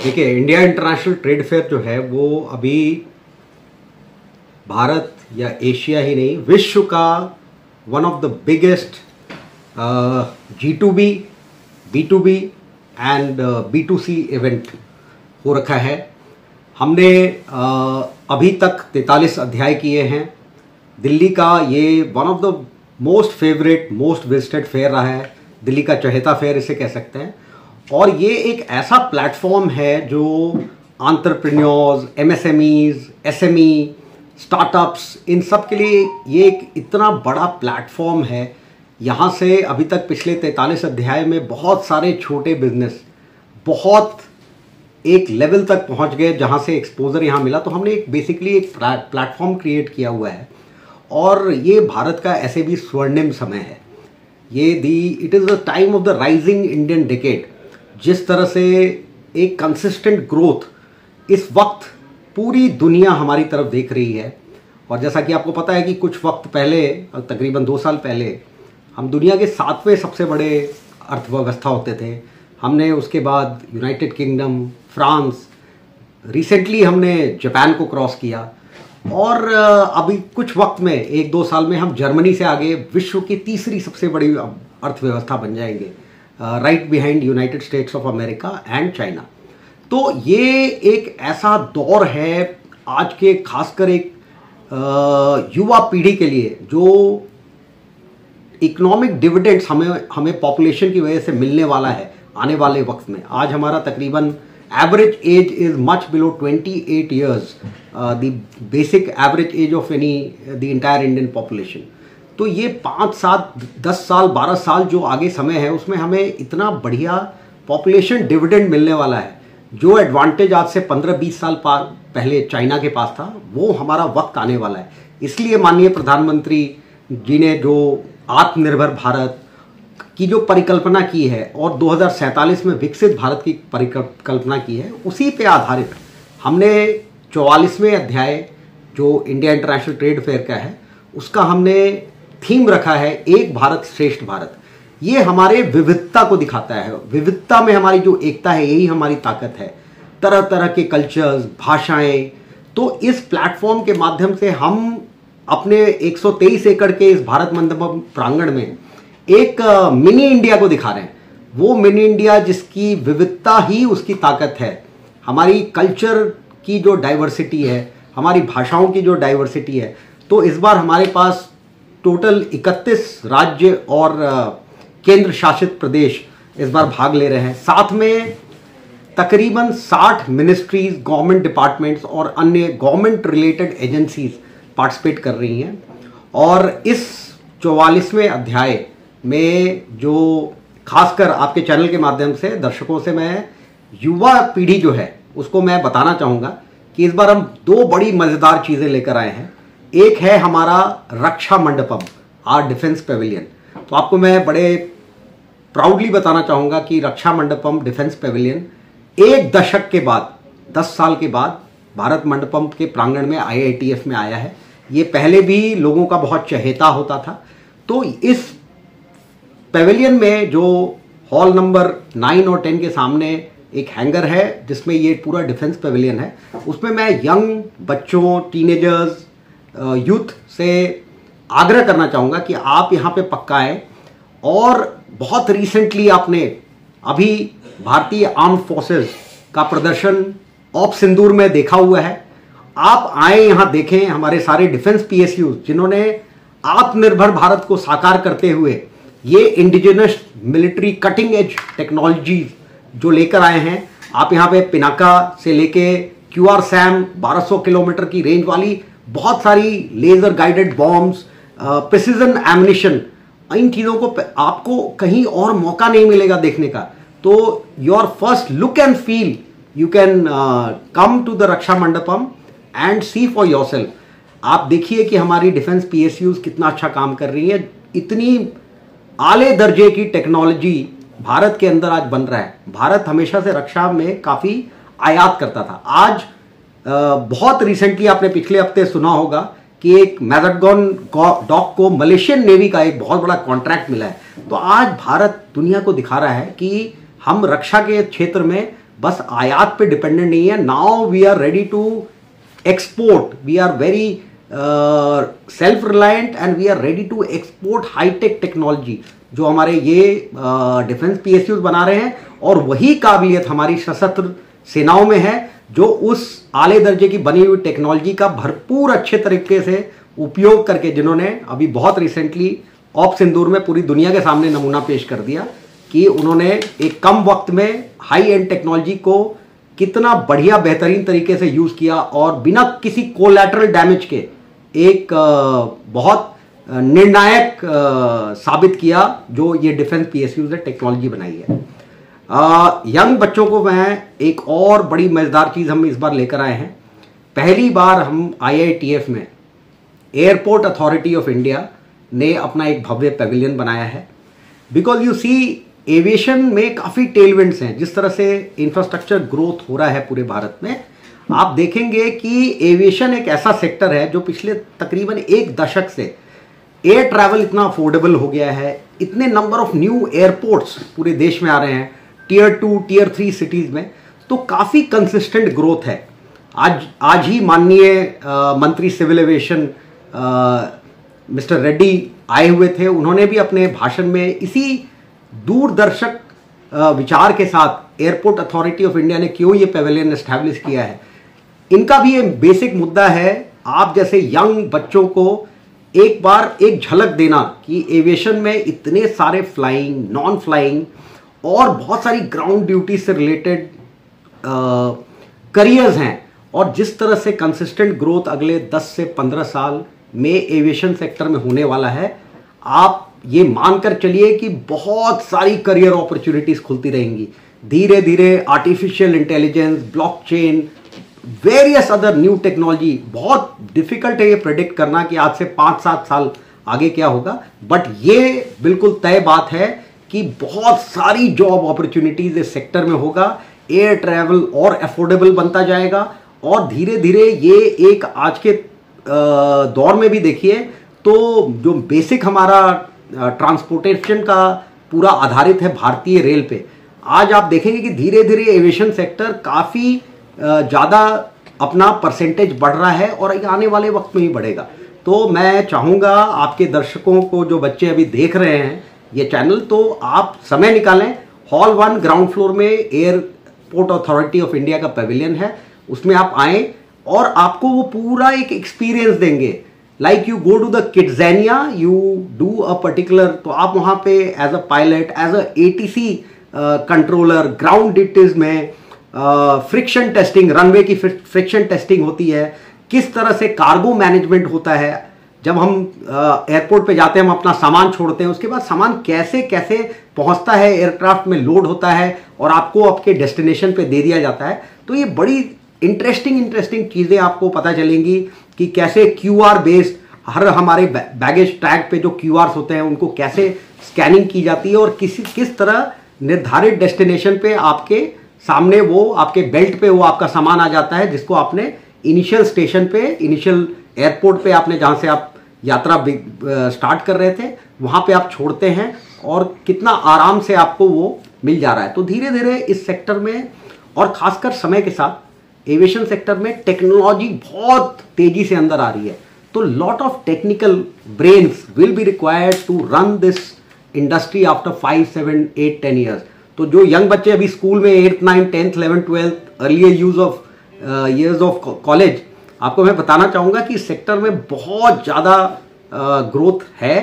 देखिए, India international trade fair जो है वो अभी भारत या एशिया ही नहीं, विश्व का one of the biggest G2B, B2B and B2C event हो रखा है। हमने अभी तक 43 अध्याय किए हैं। दिल्ली का ये one of the most favourite, most visited fair रहा है। दिल्ली का चहेता फेयर इसे कह सकते हैं। और ये एक ऐसा प्लेटफॉर्म है जो एंटरप्रेन्योर्स, MSMEs, SME, स्टार्टअप्स, इन सब के लिए ये एक इतना बड़ा प्लेटफॉर्म है। यहाँ से अभी तक पिछले 43 अध्याय में बहुत सारे छोटे बिजनेस बहुत एक लेवल तक पहुँच गए जहाँ से एक्सपोजर यहाँ मिला। तो हमने एक बेसिकली एक प्लेटफॉर्म क्रिएट किया हुआ है और ये भारत का ऐसे भी स्वर्णिम समय है। ये it is the time of the rising Indian decade. जिस तरह से एक कंसिस्टेंट ग्रोथ इस वक्त पूरी दुनिया हमारी तरफ देख रही है। और जैसा कि आपको पता है कि कुछ वक्त पहले, तकरीबन 2 साल पहले, हम दुनिया के 7वें सबसे बड़े अर्थव्यवस्था होते थे। हमने उसके बाद यूनाइटेड किंगडम, फ्रांस, रिसेंटली हमने जापान को क्रॉस किया और अभी कुछ वक्त में 1-2 साल में हम जर्मनी से आगे विश्व की तीसरी सबसे बड़ी अर्थव्यवस्था बन जाएंगे, right behind United states of America and China. तो ये एक ऐसा दौर है आज के, खासकर एक युवा पीढ़ी के लिए, जो इकोनॉमिक डिविडेंड्स हमें पॉपुलेशन की वजह से मिलने वाला है आने वाले वक्त में। आज हमारा तकरीबन average age is much below 28 years, the basic average age of the entire Indian population. तो ये 5, 7, 10 साल, 12 साल जो आगे समय है उसमें हमें इतना बढ़िया पॉपुलेशन डिविडेंड मिलने वाला है। जो एडवांटेज आज से 15-20 साल पहले चाइना के पास था, वो हमारा वक्त आने वाला है। इसलिए माननीय प्रधानमंत्री जी ने जो आत्मनिर्भर भारत की जो परिकल्पना की है और 2047 में विकसित भारत की परिकल्पना की है, उसी पे आधारित हमने 44वें अध्याय जो इंडिया इंटरनेशनल ट्रेड फेयर का है, उसका हमने थीम रखा है एक भारत श्रेष्ठ भारत। ये हमारे विविधता को दिखाता है। विविधता में हमारी जो एकता है, यही हमारी ताकत है। तरह तरह के कल्चर्स, भाषाएं। तो इस प्लेटफॉर्म के माध्यम से हम अपने 123 एकड़ के इस भारत मंडपम प्रांगण में एक मिनी इंडिया को दिखा रहे हैं। वो मिनी इंडिया जिसकी विविधता ही उसकी ताकत है। हमारी कल्चर की जो डाइवर्सिटी है, हमारी भाषाओं की जो डाइवर्सिटी है। तो इस बार हमारे पास टोटल 31 राज्य और केंद्र शासित प्रदेश इस बार भाग ले रहे हैं। साथ में तकरीबन 60 मिनिस्ट्रीज, गवर्नमेंट डिपार्टमेंट्स और अन्य गवर्नमेंट रिलेटेड एजेंसीज पार्टिसिपेट कर रही हैं। और इस 44वें अध्याय में जो खासकर आपके चैनल के माध्यम से दर्शकों से मैं युवा पीढ़ी जो है उसको मैं बताना चाहूँगा कि इस बार हम 2 बड़ी मज़ेदार चीज़ें लेकर आए हैं। एक है हमारा रक्षा मंडपम, आर डिफेंस पेविलियन। तो आपको मैं बड़े प्राउडली बताना चाहूँगा कि रक्षा मंडपम डिफेंस पेविलियन 1 दशक के बाद, 10 साल के बाद भारत मंडपम के प्रांगण में IITF में आया है। ये पहले भी लोगों का बहुत चहेता होता था। तो इस पेविलियन में जो हॉल नंबर 9 और 10 के सामने एक हैंगर है जिसमें ये पूरा डिफेंस पेविलियन है, उसमें मैं यंग बच्चों, टीनेजर्स, यूथ से आग्रह करना चाहूँगा कि आप यहाँ पे पक्का आएँ। और बहुत रिसेंटली आपने अभी भारतीय आर्म्ड फोर्सेस का प्रदर्शन ऑप सिंदूर में देखा हुआ है। आप आए यहाँ देखें हमारे सारे डिफेंस PSUs जिन्होंने आत्मनिर्भर भारत को साकार करते हुए ये indigenous military cutting edge technology जो लेकर आए हैं। आप यहाँ पे पिनाका से लेके QRSAM 1200 किलोमीटर की रेंज वाली बहुत सारी laser guided bombs, precision ammunition, इन चीज़ों को आपको कहीं और मौका नहीं मिलेगा देखने का। तो your first look and feel, you can come to the Raksha Mandapam and see for yourself. आप देखिए कि हमारी डिफेंस PSUs कितना अच्छा काम कर रही है। इतनी आले दर्जे की टेक्नोलॉजी भारत के अंदर आज बन रहा है। भारत हमेशा से रक्षा में काफ़ी आयात करता था। आज बहुत रिसेंटली आपने पिछले हफ्ते सुना होगा कि एक मैजगॉन डॉक को मलेशियन नेवी का एक बहुत बड़ा कॉन्ट्रैक्ट मिला है। तो आज भारत दुनिया को दिखा रहा है कि हम रक्षा के क्षेत्र में बस आयात पे डिपेंडेंट नहीं है। Now we are ready to export, we are very self reliant and we are ready to export hi tech technology जो हमारे ये डिफेंस पीएसयूज बना रहे हैं। और वही काबिलियत हमारी सशस्त्र सेनाओं में है जो उस आले दर्जे की बनी हुई टेक्नोलॉजी का भरपूर अच्छे तरीके से उपयोग करके, जिन्होंने अभी बहुत रिसेंटली ऑप सिंदूर में पूरी दुनिया के सामने नमूना पेश कर दिया कि उन्होंने एक कम वक्त में हाई एंड टेक्नोलॉजी को कितना बढ़िया बेहतरीन तरीके से यूज किया और बिना किसी कोलैटरल डैमेज के एक बहुत निर्णायक साबित किया जो ये डिफेंस पीएसयूज ने टेक्नोलॉजी बनाई है। यंग बच्चों को मैं एक और बड़ी मजेदार चीज हम इस बार लेकर आए हैं। पहली बार हम IITF में एयरपोर्ट अथॉरिटी ऑफ इंडिया ने अपना एक भव्य पेविलियन बनाया है। बिकॉज यू सी एविएशन में काफ़ी टेलविंड्स हैं। जिस तरह से इंफ्रास्ट्रक्चर ग्रोथ हो रहा है पूरे भारत में, आप देखेंगे कि एविएशन एक ऐसा सेक्टर है जो पिछले तकरीबन एक दशक से एयर ट्रैवल इतना अफोर्डेबल हो गया है, इतने नंबर ऑफ न्यू एयरपोर्ट्स पूरे देश में आ रहे हैं, Tier 2 Tier 3 सिटीज़ में, तो काफ़ी कंसिस्टेंट ग्रोथ है। आज ही माननीय मंत्री सिविल एविएशन मिस्टर रेड्डी आए हुए थे। उन्होंने भी अपने भाषण में इसी दूरदर्शक विचार के साथ एयरपोर्ट अथॉरिटी ऑफ इंडिया ने क्यों ये पेविलियन एस्टैब्लिश किया है, इनका भी एक बेसिक मुद्दा है आप जैसे यंग बच्चों को एक बार एक झलक देना कि एविएशन में इतने सारे फ्लाइंग, नॉन फ्लाइंग और बहुत सारी ग्राउंड ड्यूटी से रिलेटेड करियर्स हैं। और जिस तरह से कंसिस्टेंट ग्रोथ अगले 10 से 15 साल में एविएशन सेक्टर में होने वाला है, आप ये मानकर चलिए कि बहुत सारी करियर अपॉर्चुनिटीज खुलती रहेंगी। धीरे धीरे artificial intelligence, blockchain, various other new technology, बहुत डिफिकल्ट है ये प्रेडिक्ट करना कि आज से 5-7 साल आगे क्या होगा, बट ये बिल्कुल तय बात है कि बहुत सारी जॉब अपॉर्चुनिटीज इस सेक्टर में होगा। एयर ट्रैवल और अफोर्डेबल बनता जाएगा और धीरे धीरे ये एक आज के दौर में भी देखिए तो जो बेसिक हमारा ट्रांसपोर्टेशन का पूरा आधारित है भारतीय रेल पे, आज आप देखेंगे कि धीरे धीरे एविएशन सेक्टर काफ़ी ज़्यादा अपना परसेंटेज बढ़ रहा है और आने वाले वक्त में ही बढ़ेगा। तो मैं चाहूँगा आपके दर्शकों को, जो बच्चे अभी देख रहे हैं ये चैनल, तो आप समय निकालें। हॉल 1 ग्राउंड फ्लोर में एयरपोर्ट अथॉरिटी ऑफ इंडिया का पेविलियन है, उसमें आप आएँ और आपको वो पूरा एक एक्सपीरियंस देंगे। Like you go to the KidZania, you do a particular, तो आप वहाँ पे as a pilot, as a ATC controller, ground duties में फ्रिक्शन टेस्टिंग, रनवे की फ्रिक्शन टेस्टिंग होती है, किस तरह से कार्गो मैनेजमेंट होता है। जब हम एयरपोर्ट पे जाते हैं, हम अपना सामान छोड़ते हैं, उसके बाद सामान कैसे कैसे पहुंचता है, एयरक्राफ्ट में लोड होता है और आपको आपके डेस्टिनेशन पे दे दिया जाता है। तो ये बड़ी इंटरेस्टिंग चीज़ें आपको पता चलेंगी कि कैसे QR बेस्ड हर हमारे बैगेज टैग पे जो QRs होते हैं उनको कैसे स्कैनिंग की जाती है और किस तरह निर्धारित डेस्टिनेशन पे आपके सामने वो आपके बेल्ट पे वो आपका सामान आ जाता है, जिसको आपने इनिशियल स्टेशन पे, इनिशियल एयरपोर्ट पे आपने जहाँ से आप यात्रा स्टार्ट कर रहे थे वहाँ पे आप छोड़ते हैं और कितना आराम से आपको वो मिल जा रहा है। तो धीरे धीरे इस सेक्टर में और खासकर समय के साथ एविएशन सेक्टर में टेक्नोलॉजी बहुत तेजी से अंदर आ रही है। तो lot of technical brains will be required to run this industry after 5, 7, 8, 10 years. तो जो यंग बच्चे अभी स्कूल में 8th, 9th, 10th, 11th, 12th earlier use of years of college, आपको मैं बताना चाहूँगा कि इस सेक्टर में बहुत ज़्यादा ग्रोथ है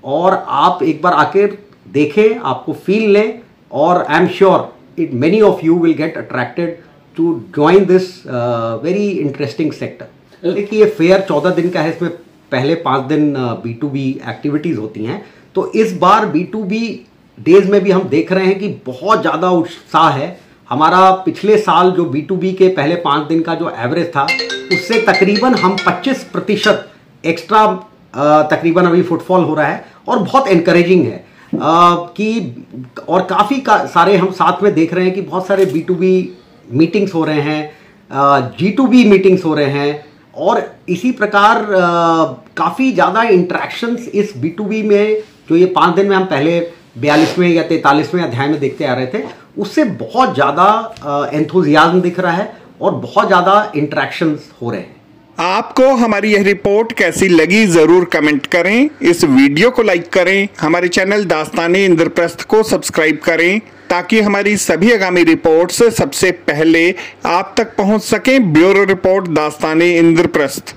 और आप एक बार आकर देखें, आपको फील लें और I am sure it many of you will get attracted to join this very interesting sector. देखिए ये फेयर 14 दिन का है, इसमें पहले 5 दिन B2B एक्टिविटीज़ होती हैं। तो इस बार B2B डेज में भी हम देख रहे हैं कि बहुत ज़्यादा उत्साह है। हमारा पिछले साल जो B2B के पहले 5 दिन का जो एवरेज था उससे तकरीबन हम 25% एक्स्ट्रा तकरीबन अभी फुटफॉल हो रहा है और बहुत एनकरेजिंग है कि और काफ़ी सारे हम साथ में देख रहे हैं कि बहुत सारे B2B मीटिंग्स हो रहे हैं, G2B मीटिंग्स हो रहे हैं और इसी प्रकार काफ़ी ज़्यादा इंटरेक्शंस इस B2B में जो ये 5 दिन में हम पहले 42वें या 43वें अध्याय में देखते आ रहे थे, उससे बहुत ज़्यादा एंथुजियाज्म दिख रहा है और बहुत ज़्यादा इंटरेक्शंस हो रहे हैं। आपको हमारी यह रिपोर्ट कैसी लगी जरूर कमेंट करें, इस वीडियो को लाइक करें, हमारे चैनल दास्ताने इंद्रप्रस्थ को सब्सक्राइब करें ताकि हमारी सभी आगामी रिपोर्ट्स सबसे पहले आप तक पहुंच सकें। Bureau report Dastane Indraprastha.